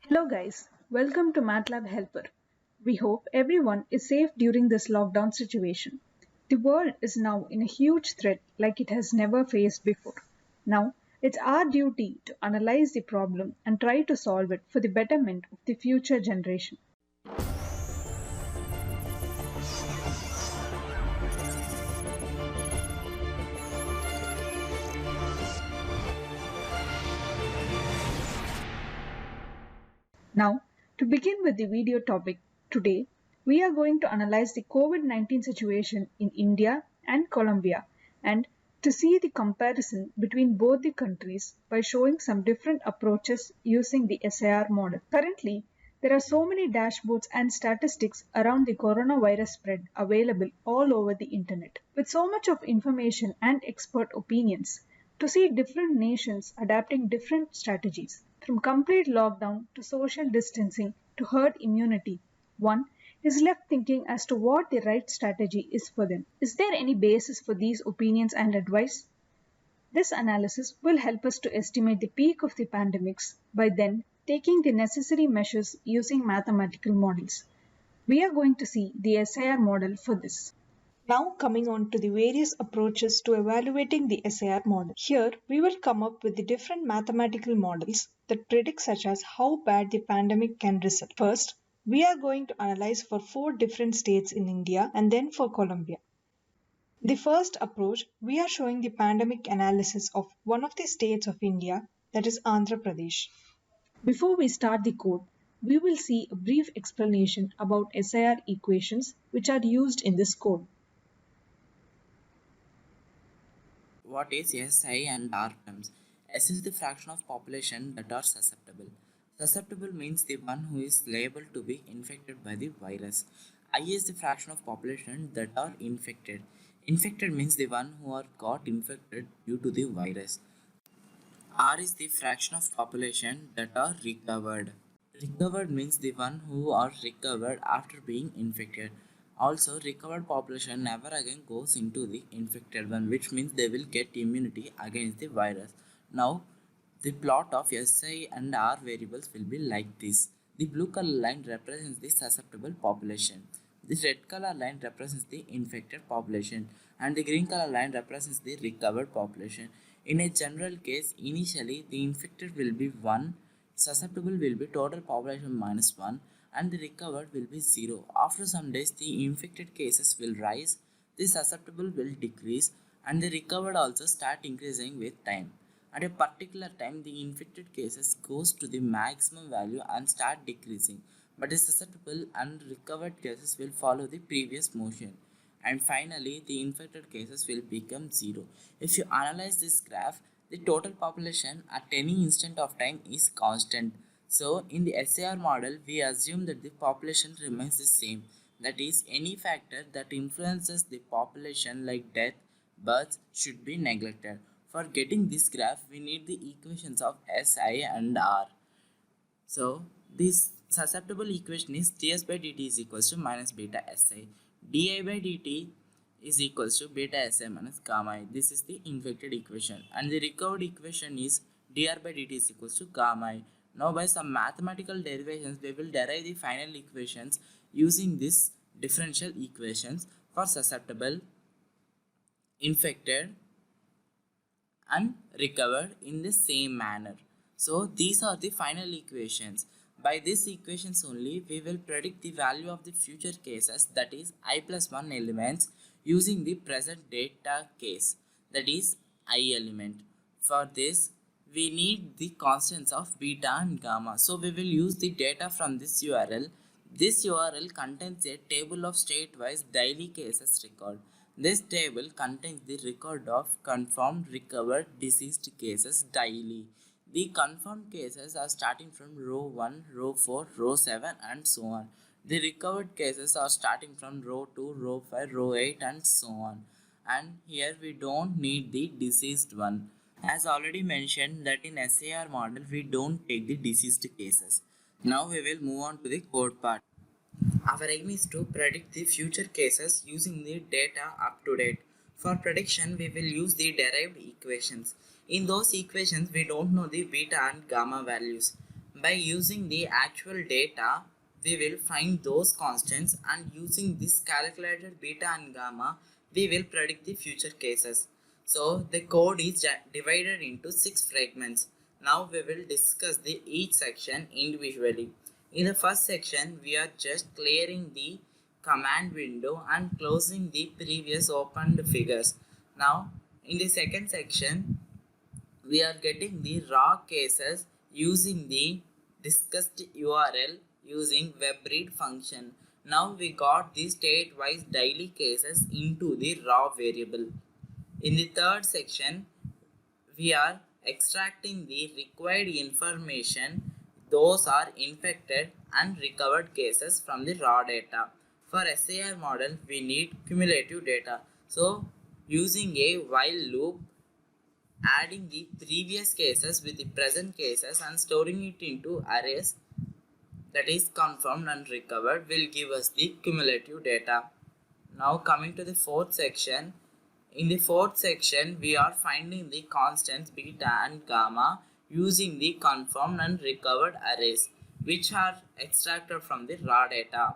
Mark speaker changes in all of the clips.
Speaker 1: Hello guys, welcome to MATLAB Helper. We hope everyone is safe during this lockdown situation. The world is now in a huge threat like it has never faced before. Now, it's our duty to analyze the problem and try to solve it for the betterment of the future generation. Now, to begin with the video topic, today we are going to analyze the COVID-19 situation in India and Colombia and to see the comparison between both the countries by showing some different approaches using the SIR model. Currently, there are so many dashboards and statistics around the coronavirus spread available all over the internet. With so much of information and expert opinions, to see different nations adapting different strategies, from complete lockdown to social distancing to herd immunity, one is left thinking as to what the right strategy is for them. Is there any basis for these opinions and advice? This analysis will help us to estimate the peak of the pandemics by then taking the necessary measures using mathematical models. We are going to see the SIR model for this. Now coming on to the various approaches to evaluating the SIR model. Here we will come up with the different mathematical models that predict such as how bad the pandemic can result. First, we are going to analyze for 4 different states in India and then for Colombia. The first approach, we are showing the pandemic analysis of one of the states of India, that is Andhra Pradesh. Before we start the code, we will see a brief explanation about SIR equations which are used in this code.
Speaker 2: What is SI and R terms? S is the fraction of population that are susceptible. Susceptible means the one who is liable to be infected by the virus. I is the fraction of population that are infected. Infected means the one who are got infected due to the virus. R is the fraction of population that are recovered. Recovered means the one who are recovered after being infected. Also, recovered population never again goes into the infected one, which means they will get immunity against the virus. Now, the plot of SI and R variables will be like this. The blue color line represents the susceptible population. The red color line represents the infected population and the green color line represents the recovered population. In a general case, initially the infected will be 1, susceptible will be total population minus 1 and the recovered will be 0. After some days, the infected cases will rise, the susceptible will decrease and the recovered also start increasing with time. At a particular time, the infected cases goes to the maximum value and start decreasing, but the susceptible and recovered cases will follow the previous motion. And finally, the infected cases will become 0. If you analyze this graph, the total population at any instant of time is constant. So, in the SAR model, we assume that the population remains the same. That is, any factor that influences the population like death, births should be neglected. For getting this graph, we need the equations of SI and R. So, this susceptible equation is ds by dt is equals to minus beta Si. Di by dt is equals to beta Si minus gamma I. This is the infected equation. And the recovered equation is dr by dt is equals to gamma I. Now, by some mathematical derivations, we will derive the final equations using this differential equations for susceptible, infected, and recovered in the same manner. So these are the final equations. By these equations only, we will predict the value of the future cases, that is I plus 1 elements, using the present data case, that is I element. For this, we need the constants of beta and gamma. So we will use the data from this URL. This URL contains a table of state-wise daily cases record. This table contains the record of confirmed, recovered, deceased cases daily. The confirmed cases are starting from row 1, row 4, row 7 and so on. The recovered cases are starting from row 2, row 5, row 8 and so on. And here we don't need the deceased one. As already mentioned that in SAR model we don't take the deceased cases. Now we will move on to the code part. Our aim is to predict the future cases using the data up to date. For prediction, we will use the derived equations. In those equations, we don't know the beta and gamma values. By using the actual data, we will find those constants, and using this calculated beta and gamma, we will predict the future cases. So the code is divided into 6 fragments. Now we will discuss each section individually. In the first section, we are just clearing the command window and closing the previous opened figures. Now in the second section, we are getting the raw cases using the discussed URL using web read function. Now we got the state-wise daily cases into the raw variable. In the third section, we are extracting the required information. Those are infected and recovered cases from the raw data. For SAR model, we need cumulative data. So using a while loop, adding the previous cases with the present cases and storing it into arrays, that is confirmed and recovered, will give us the cumulative data. Now coming to the fourth section. In the fourth section, we are finding the constants beta and gamma using the confirmed and recovered arrays, which are extracted from the raw data.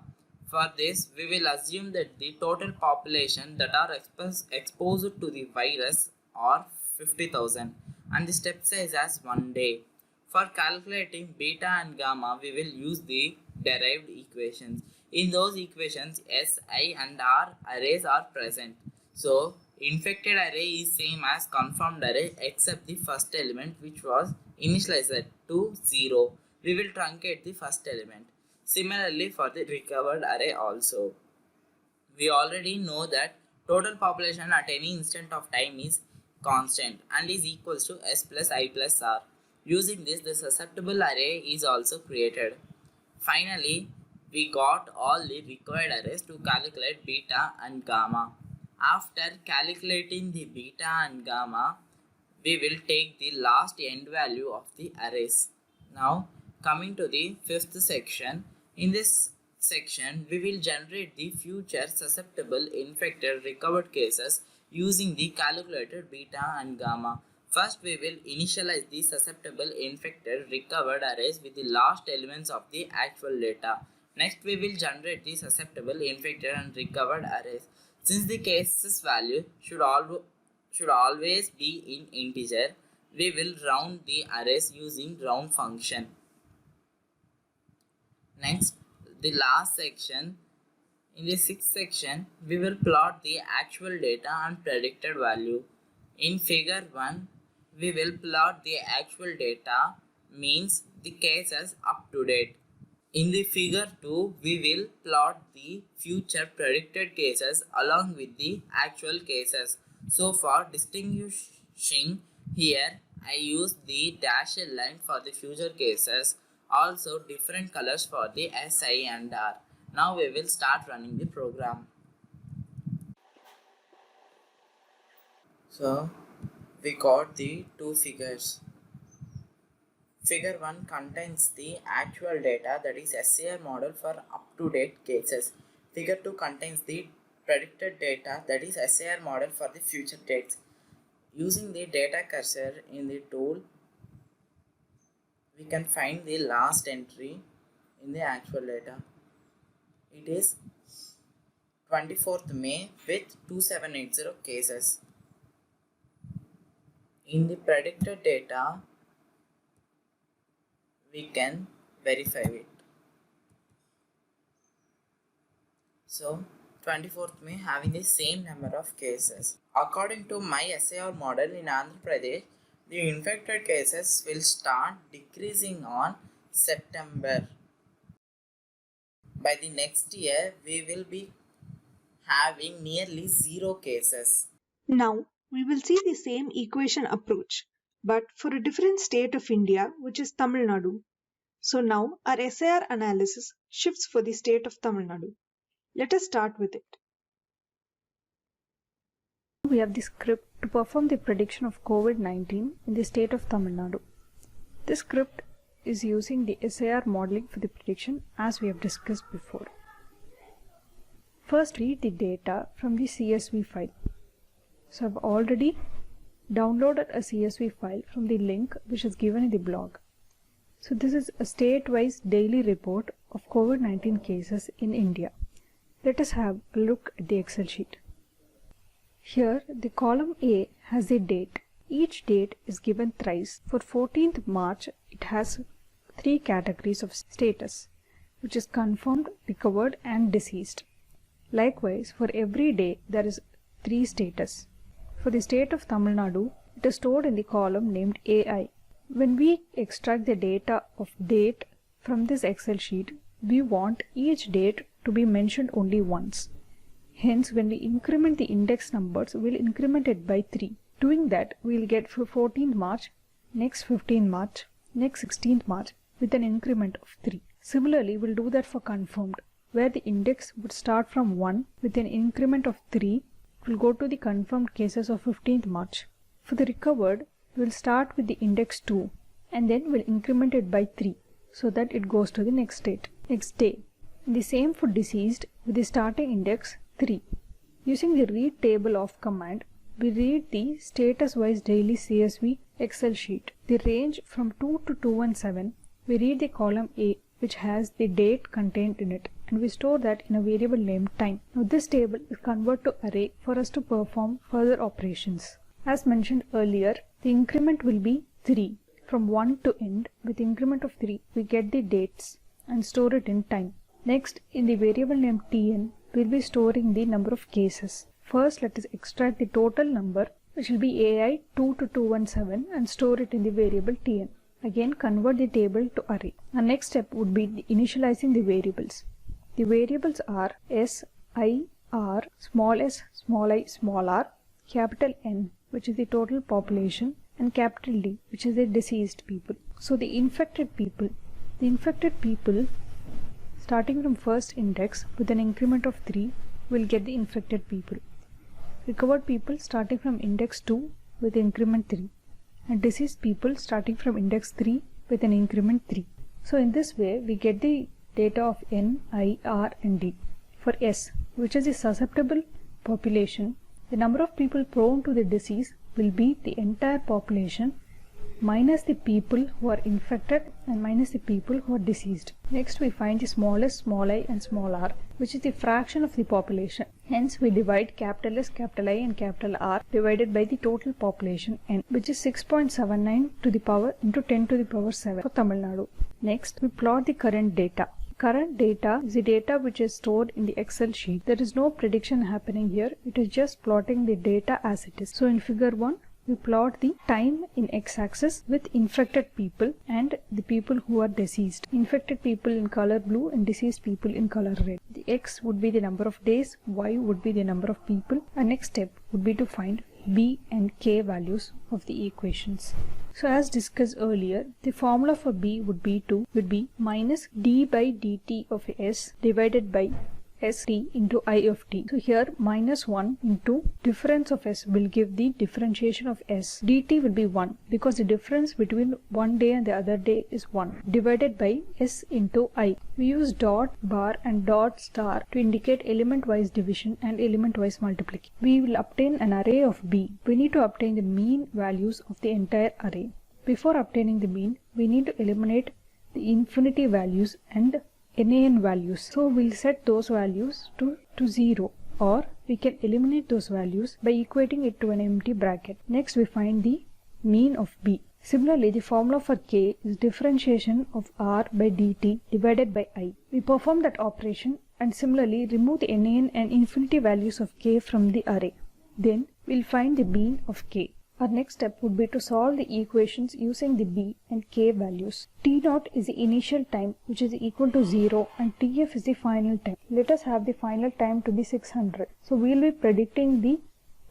Speaker 2: For this, we will assume that the total population that are exposed to the virus are 50,000 and the step size as 1 day. For calculating beta and gamma, we will use the derived equations. In those equations, S, I and R arrays are present. So infected array is same as confirmed array except the first element, which was initialized to 0. We will truncate the first element. Similarly for the recovered array also. We already know that total population at any instant of time is constant and is equals to S plus I plus R. Using this, the susceptible array is also created. Finally, we got all the required arrays to calculate beta and gamma. After calculating the beta and gamma, we will take the last end value of the arrays. Now coming to the fifth section. In this section, we will generate the future susceptible infected recovered cases using the calculated beta and gamma. First, we will initialize the susceptible infected recovered arrays with the last elements of the actual data. Next, we will generate the susceptible infected and recovered arrays. Since the cases value should always be in integer, we will round the arrays using round function. Next, the last section. In the sixth section, we will plot the actual data and predicted value. In figure 1, we will plot the actual data, means the cases up to date. In the figure 2, we will plot the future predicted cases along with the actual cases. So for distinguishing here, I use the dashed line for the future cases, also different colors for the S, I and R. Now we will start running the program. So we got the two figures. Figure 1 contains the actual data, that is SAR model for up-to-date cases. Figure 2 contains the predicted data, that is SAR model for the future dates. Using the data cursor in the tool, we can find the last entry in the actual data. It is 24th May with 2780 cases. In the predicted data, we can verify it. So 24th May having the same number of cases. According to my SAR model in Andhra Pradesh, the infected cases will start decreasing on September. By the next year, we will be having nearly 0 cases.
Speaker 1: Now, we will see the same equation approach, but for a different state of India, which is Tamil Nadu. So now our SAR analysis shifts for the state of Tamil Nadu. Let us start with it. We have the script to perform the prediction of COVID-19 in the state of Tamil Nadu. This script is using the SAR modeling for the prediction as we have discussed before. First, read the data from the CSV file. So I've already downloaded a CSV file from the link which is given in the blog. So this is a state-wise daily report of COVID-19 cases in India. Let us have a look at the Excel sheet. Here the column A has the date. Each date is given thrice. For 14th March, it has 3 categories of status, which is confirmed, recovered and deceased. Likewise, for every day there is 3 status. For the state of Tamil Nadu, it is stored in the column named AI. When we extract the data of date from this Excel sheet, we want each date to be mentioned only once. Hence, when we increment the index numbers, we'll increment it by 3. Doing that, we'll get for 14th March, next 15th March, next 16th March with an increment of 3. Similarly, we'll do that for confirmed, where the index would start from 1 with an increment of 3. We'll go to the confirmed cases of 15th March. For the recovered, we'll start with the index 2 and then we'll increment it by 3 so that it goes to the next day. And the same for deceased with the starting index 3. Using the read table of command, we read the status-wise daily CSV Excel sheet. The range from 2 to 217, we read the column A, which has the date contained in it, and we store that in a variable named time. Now this table is converted to array for us to perform further operations. As mentioned earlier, the increment will be 3. From 1 to end, with increment of 3, we get the dates and store it in time. Next, in the variable named Tn, we will be storing the number of cases. First, let us extract the total number, which will be AI 2 to 217, and store it in the variable Tn. Again, convert the table to array. Our next step would be initializing the variables. The variables are S, I, R, small s, small I, small r, capital N, which is the total population, and capital D, which is the deceased people. So the infected people starting from first index with an increment of 3 will get the infected people. Recovered people starting from index 2 with increment 3, and deceased people starting from index 3 with an increment 3. So in this way we get the data of N, I, R and D. For S, which is the susceptible population, the number of people prone to the disease will be the entire population minus the people who are infected and minus the people who are deceased. Next we find the smallest small I and small r, which is the fraction of the population. Hence we divide capital S, capital I and capital R divided by the total population N, which is 6.79 to the power into 10 to the power 7 for Tamil Nadu. Next we plot the current data. Current data is the data which is stored in the Excel sheet. There is no prediction happening here. It is just plotting the data as it is. So in figure 1, we plot the time in x-axis with infected people and the people who are deceased. Infected people in color blue and deceased people in color red. The x would be the number of days, y would be the number of people. Our next step would be to find b and k values of the equations. So as discussed earlier, the formula for b would be minus d by dt of s divided by st into I of t. So here minus 1 into difference of s will give the differentiation of s. dt will be 1 because the difference between one day and the other day is 1 divided by s into I. We use dot, bar and dot star to indicate element wise division and element wise multiplication. We will obtain an array of b. We need to obtain the mean values of the entire array. Before obtaining the mean, we need to eliminate the infinity values and NaN values. So we'll set those values to 0, or we can eliminate those values by equating it to an empty bracket. Next we find the mean of b. Similarly, the formula for k is differentiation of r by dt divided by I. We perform that operation and similarly remove the NaN and infinity values of k from the array. Then we'll find the mean of k. Our next step would be to solve the equations using the b and k values. T0 is the initial time, which is equal to 0, and Tf is the final time. Let us have the final time to be 600. So we will be predicting the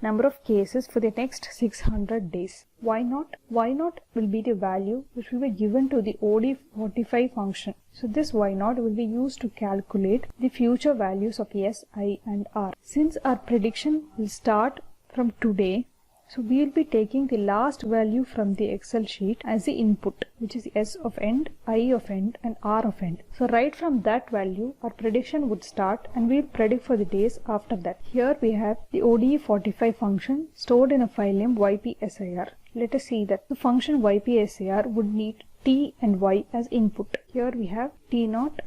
Speaker 1: number of cases for the next 600 days. Y0 will be the value which will be given to the OD45 function. So this Y0 will be used to calculate the future values of S, I and R. Since our prediction will start from today, so we will be taking the last value from the Excel sheet as the input, which is S of end, I of end and R of end. So right from that value, our prediction would start and we will predict for the days after that. Here we have the ODE45 function stored in a file name ypsir. Let us see that the function ypsir would need T and Y as input. Here we have T0,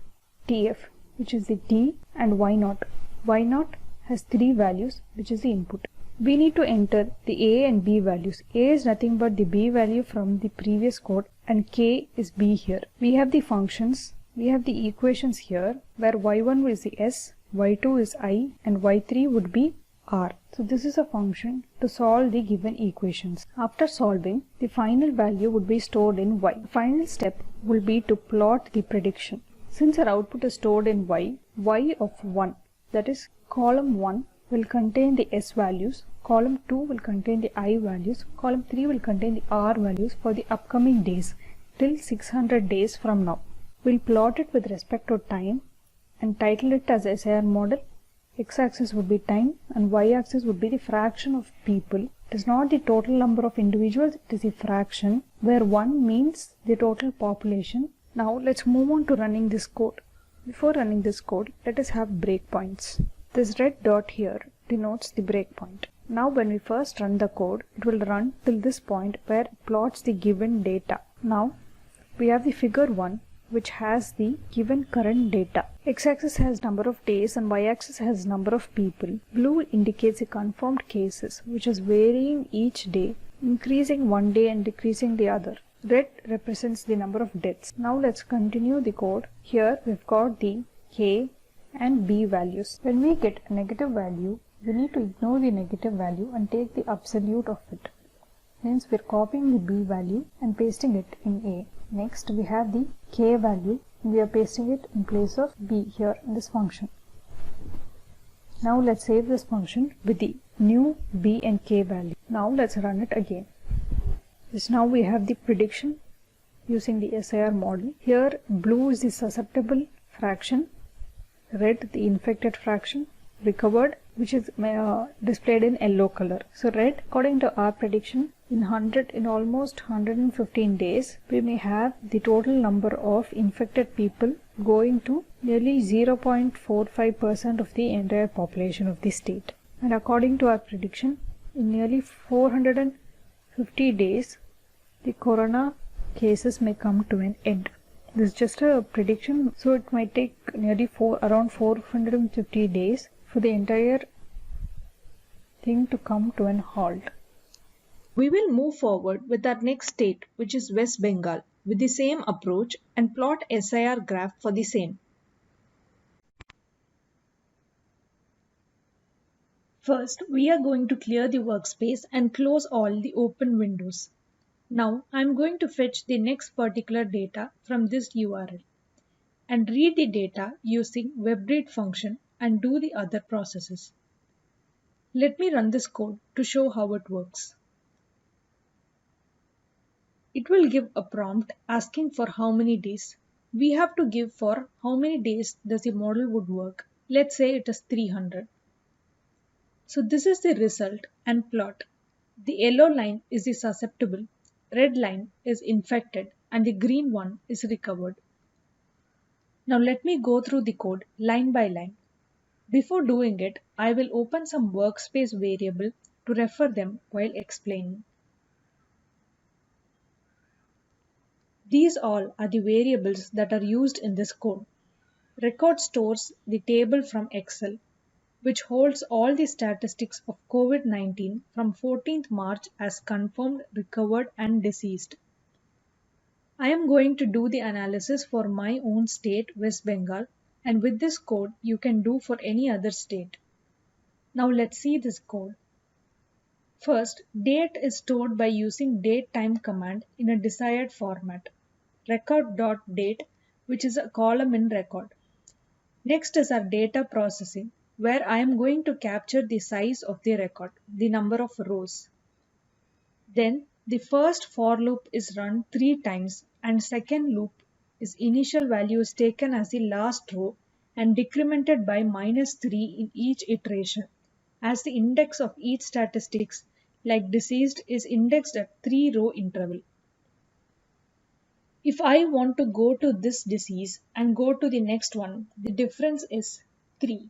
Speaker 1: TF, which is the T, and Y0. Y0 has 3 values, which is the input. We need to enter the A and B values. A is nothing but the B value from the previous code, and K is B here. We have the functions, we have the equations here, where Y1 is the S, Y2 is I, and Y3 would be R. So this is a function to solve the given equations. After solving, the final value would be stored in Y. The final step will be to plot the prediction. Since our output is stored in Y, Y of 1, that is column 1 will contain the S values, column 2 will contain the I values, column 3 will contain the R values for the upcoming days till 600 days from now. We'll plot it with respect to time and title it as SIR model. X-axis would be time and Y-axis would be the fraction of people. It is not the total number of individuals, it is a fraction where 1 means the total population. Now let's move on to running this code. Before running this code, let us have breakpoints. This red dot here denotes the breakpoint. Now when we first run the code, it will run till this point where it plots the given data. Now we have the figure 1, which has the given current data. X-axis has number of days and Y-axis has number of people. Blue indicates the confirmed cases, which is varying each day, increasing one day and decreasing the other. Red represents the number of deaths. Now let's continue the code. Here we've got the A and B values. When we get a negative value, we need to ignore the negative value and take the absolute of it. Hence we're copying the B value and pasting it in A. Next we have the K value and we are pasting it in place of B here in this function. Now let's save this function with the new B and K value. Now let's run it again. Now we have the prediction using the SIR model. Here blue is the susceptible fraction, red the infected fraction, recovered, which is displayed in yellow color. So red, according to our prediction, in almost 115 days, we may have the total number of infected people going to nearly 0.45% of the entire population of the state. And according to our prediction, in nearly 450 days, the corona cases may come to an end. This is just a prediction, so it might take nearly around 450 days for the entire thing to come to an halt.
Speaker 3: We will move forward with our next state, which is West Bengal, with the same approach and plot SIR graph for the same. First, we are going to clear the workspace and close all the open windows. Now, I am going to fetch the next particular data from this URL and read the data using webread function and do the other processes. Let me run this code to show how it works. It will give a prompt asking for how many days. We have to give for how many days does the model would work. Let's say it is 300. So this is the result and plot. The yellow line is the susceptible, red line is infected, and the green one is recovered. Now let me go through the code line by line. Before doing it, I will open some workspace variable to refer them while explaining. These all are the variables that are used in this code. Record stores the table from Excel, which holds all the statistics of COVID-19 from 14th March as confirmed, recovered, and deceased. I am going to do the analysis for my own state, West Bengal, and with this code you can do for any other state. Now let's see this code. First, date is stored by using datetime command in a desired format. Record.date, which is a column in record. Next is our data processing, where I am going to capture the size of the record, the number of rows. Then the first for loop is run 3 times and second loop is initial value is taken as the last row and decremented by -3 in each iteration, as the index of each statistics like deceased is indexed at 3-row interval. If I want to go to this disease and go to the next one, the difference is 3.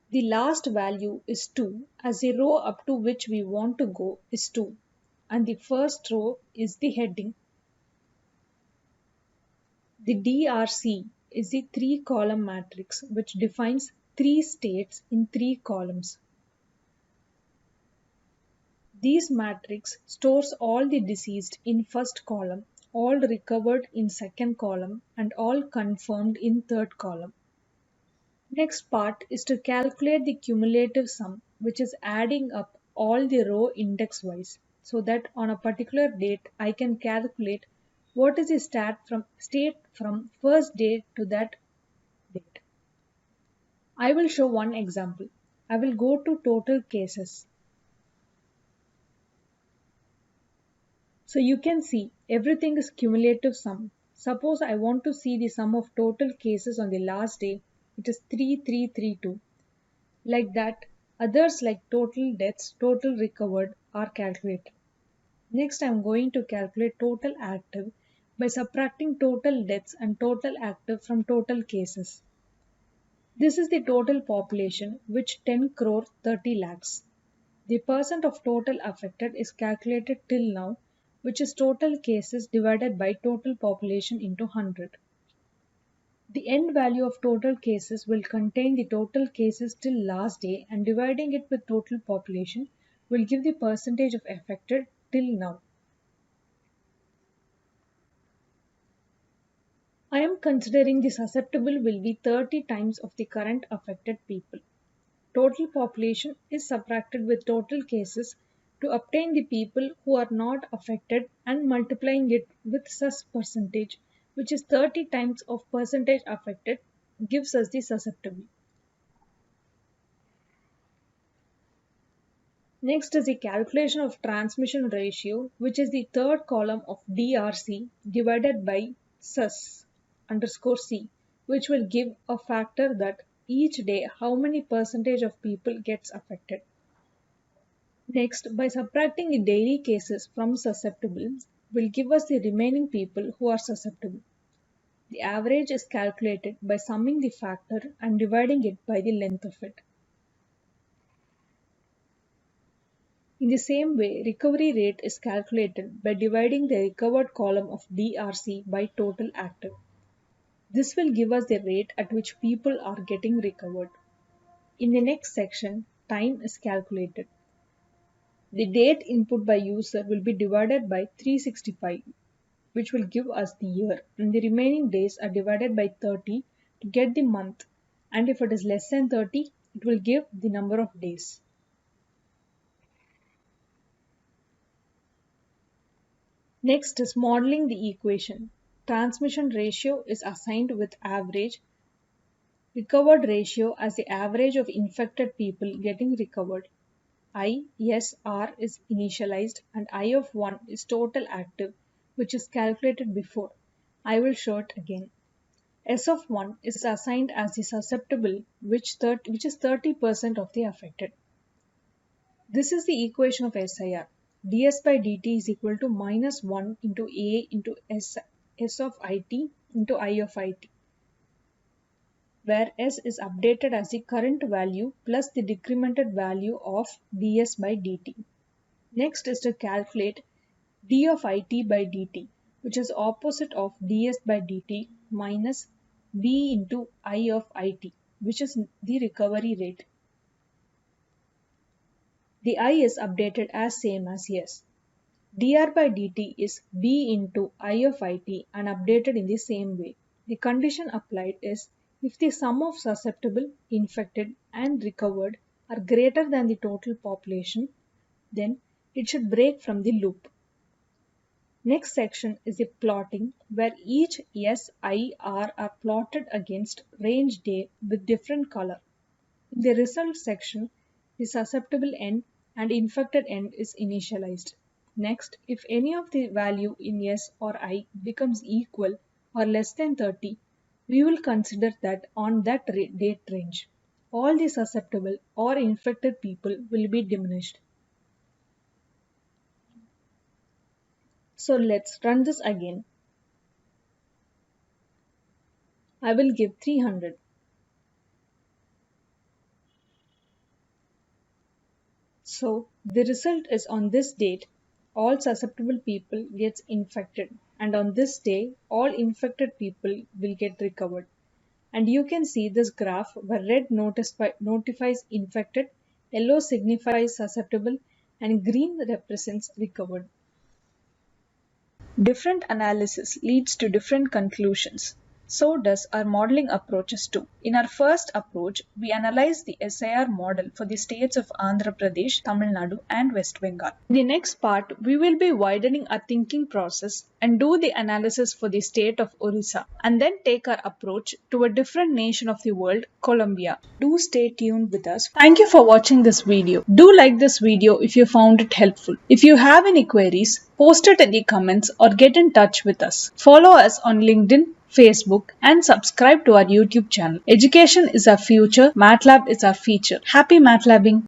Speaker 3: The last value is 2 as the row up to which we want to go is 2. and the first row is the heading. The DRC is the three-column matrix which defines three states in three columns. This matrix stores all the deceased in first column, all recovered in second column, and all confirmed in third column. Next part is to calculate the cumulative sum, which is adding up all the row index wise, so that on a particular date I can calculate what is the state from first date to that date. I will show one example. I will go to total cases. So you can see everything is cumulative sum. Suppose I want to see the sum of total cases on the last day, it is 3332. Like that, others like total deaths, total recovered are calculated. Next, I am going to calculate total active by subtracting total deaths and total active from total cases. This is the total population, which 10 crore 30 lakhs. The percent of total affected is calculated till now, which is total cases divided by total population into 100. The end value of total cases will contain the total cases till last day, and dividing it with total population will give the percentage of affected till now. I am considering the susceptible will be 30 times of the current affected people. Total population is subtracted with total cases to obtain the people who are not affected and multiplying it with sus percentage, which is 30 times of percentage affected, gives us the susceptible. Next is the calculation of transmission ratio, which is the third column of DRC divided by sus underscore C, which will give a factor that each day how many percentage of people gets affected. Next, by subtracting the daily cases from susceptible, will give us the remaining people who are susceptible. The average is calculated by summing the factor and dividing it by the length of it. In the same way, recovery rate is calculated by dividing the recovered column of DRC by total active. This will give us the rate at which people are getting recovered. In the next section, time is calculated. The date input by user will be divided by 365, which will give us the year, and the remaining days are divided by 30 to get the month, and if it is less than 30, it will give the number of days. Next is modeling the equation. Transmission ratio is assigned with average, recovered ratio as the average of infected people getting recovered. ISR is initialized and I of 1 is total active, which is calculated before. I will show it again. S of 1 is assigned as the susceptible, which is 30% of the affected. This is the equation of SIR. ds by dt is equal to minus 1 into A into S of IT into I of IT, where S is updated as the current value plus the decremented value of ds by dt. Next is to calculate d of it by dt, which is opposite of ds by dt minus b into I of it, which is the recovery rate. The I is updated as same as S. dr by dt is b into I of it and updated in the same way. The condition applied is if the sum of susceptible, infected and recovered are greater than the total population, then it should break from the loop. Next section is the plotting, where each S, I, R are plotted against range day with different color. In the result section, the susceptible end and infected end is initialized. Next, if any of the value in S or I becomes equal or less than 30, we will consider that on that date range, all the susceptible or infected people will be diminished. So let's run this again. I will give 300. So the result is on this date, all susceptible people gets infected, and on this day all infected people will get recovered. And you can see this graph where red notifies infected, yellow signifies susceptible, and green represents recovered.
Speaker 1: Different analysis leads to different conclusions. So does our modeling approaches too. In our first approach, we analyzed the SIR model for the states of Andhra Pradesh, Tamil Nadu, and West Bengal. In the next part, we will be widening our thinking process and do the analysis for the state of Orissa, and then take our approach to a different nation of the world, Colombia. Do stay tuned with us. Thank you for watching this video. Do like this video if you found it helpful. If you have any queries, post it in the comments or get in touch with us. Follow us on LinkedIn, Facebook, and subscribe to our YouTube channel. Education is our future, MATLAB is our feature. Happy MATLABing!